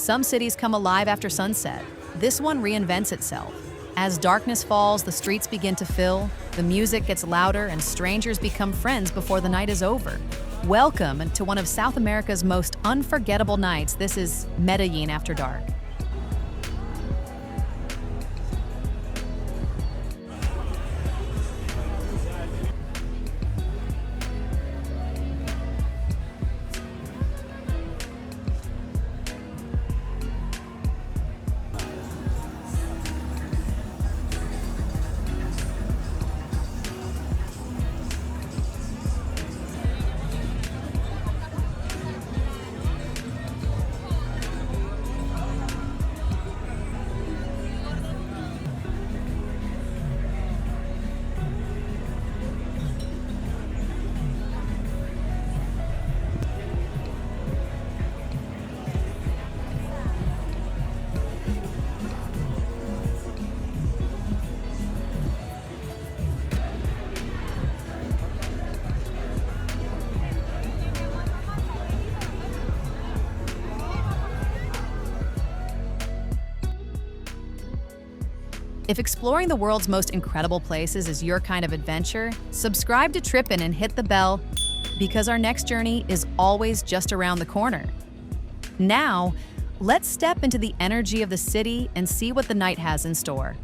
Some cities come alive after sunset. This one reinvents itself. As darkness falls, the streets begin to fill, the music gets louder, and strangers become friends before the night is over. Welcome to one of South America's most unforgettable nights. This is Medellin After Dark. If exploring the world's most incredible places is your kind of adventure, subscribe to Tripinn and hit the bell because our next journey is always just around the corner. Now, let's step into the energy of the city and see what the night has in store.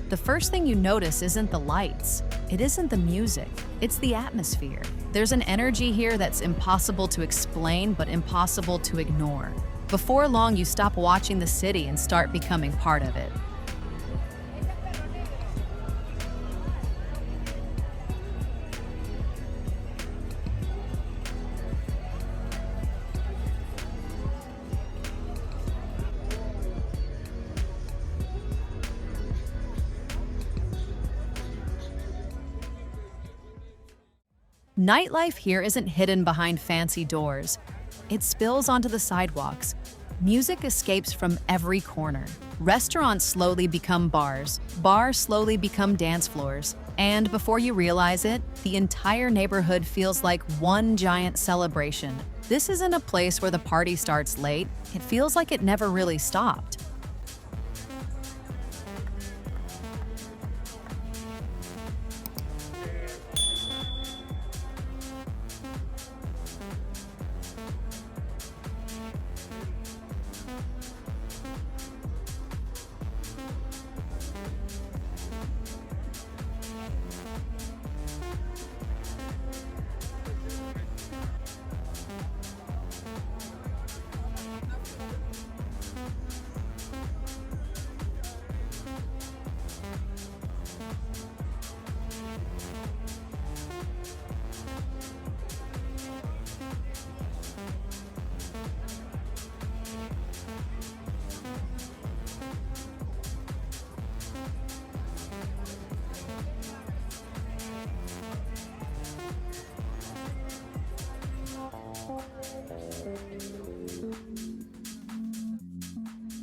The first thing you notice isn't the lights, it isn't the music, it's the atmosphere. There's an energy here that's impossible to explain but impossible to ignore. Before long, you stop watching the city and start becoming part of it. Nightlife here isn't hidden behind fancy doors. It spills onto the sidewalks. Music escapes from every corner. Restaurants slowly become bars. Bars slowly become dance floors. And before you realize it, the entire neighborhood feels like one giant celebration. This isn't a place where the party starts late. It feels like it never really stopped.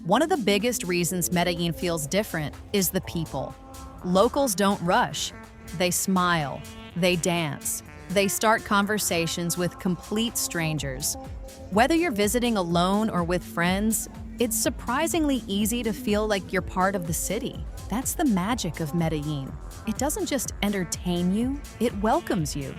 One of the biggest reasons Medellin feels different is the people. Locals don't rush. They smile. They dance. They start conversations with complete strangers. Whether you're visiting alone or with friends, it's surprisingly easy to feel like you're part of the city. That's the magic of Medellin. It doesn't just entertain you, it welcomes you.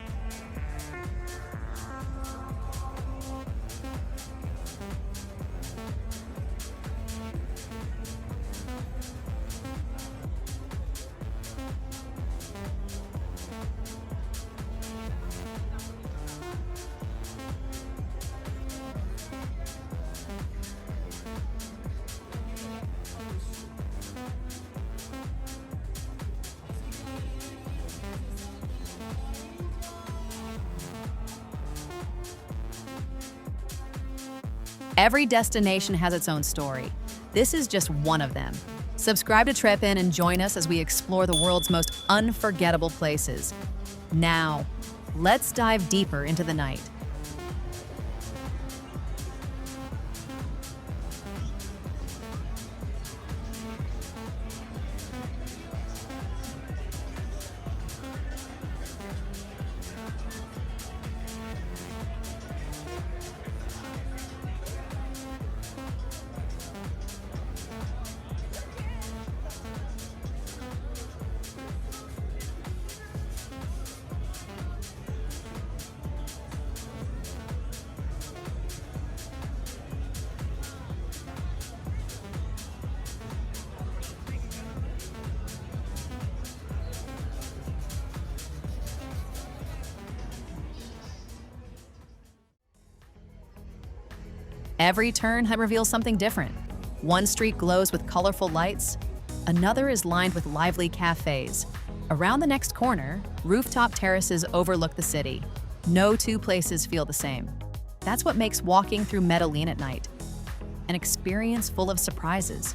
Every destination has its own story. This is just one of them. Subscribe to Tripinn and join us as we explore the world's most unforgettable places. Now, let's dive deeper into the night. Every turn reveals something different. One street glows with colorful lights, another is lined with lively cafes. Around the next corner, rooftop terraces overlook the city. No two places feel the same. That's what makes walking through Medellin at night an experience full of surprises.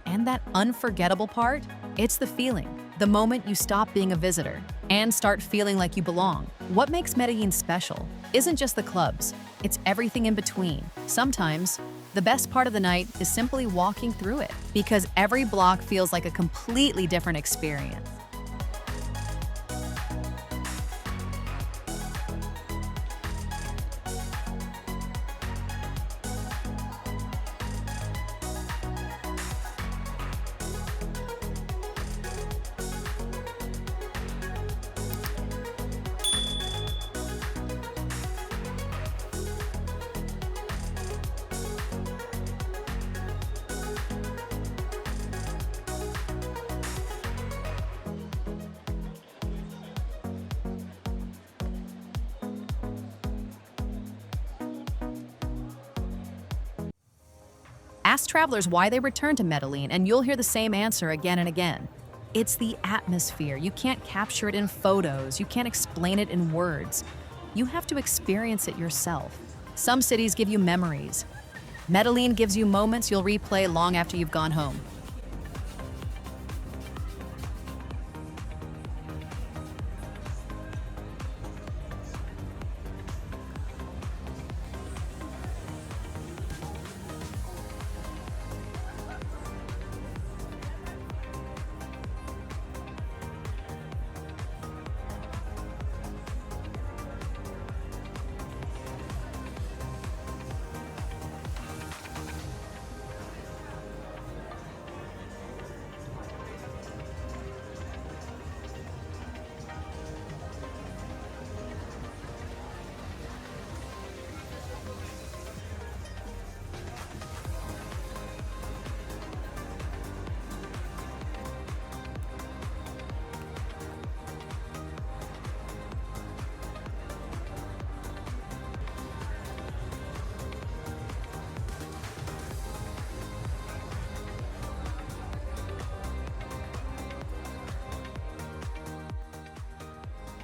And that unforgettable part? It's the feeling. The moment you stop being a visitor and start feeling like you belong. What makes Medellin special isn't just the clubs, it's everything in between. Sometimes, the best part of the night is simply walking through it, because every block feels like a completely different experience. Ask travelers why they return to Medellin, and you'll hear the same answer again and again. It's the atmosphere. You can't capture it in photos. You can't explain it in words. You have to experience it yourself. Some cities give you memories. Medellin gives you moments you'll replay long after you've gone home.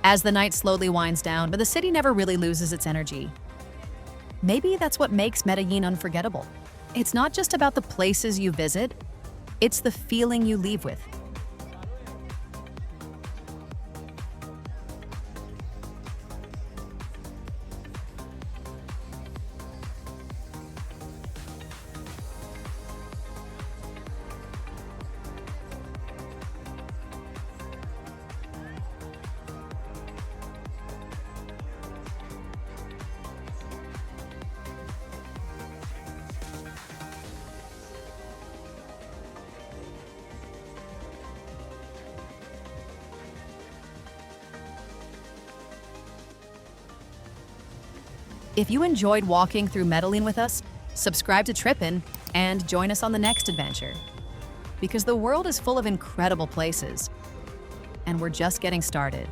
As the night slowly winds down, but the city never really loses its energy. Maybe that's what makes Medellin unforgettable. It's not just about the places you visit, it's the feeling you leave with. If you enjoyed walking through Medellin with us, subscribe to Tripinn and join us on the next adventure. Because the world is full of incredible places, and we're just getting started.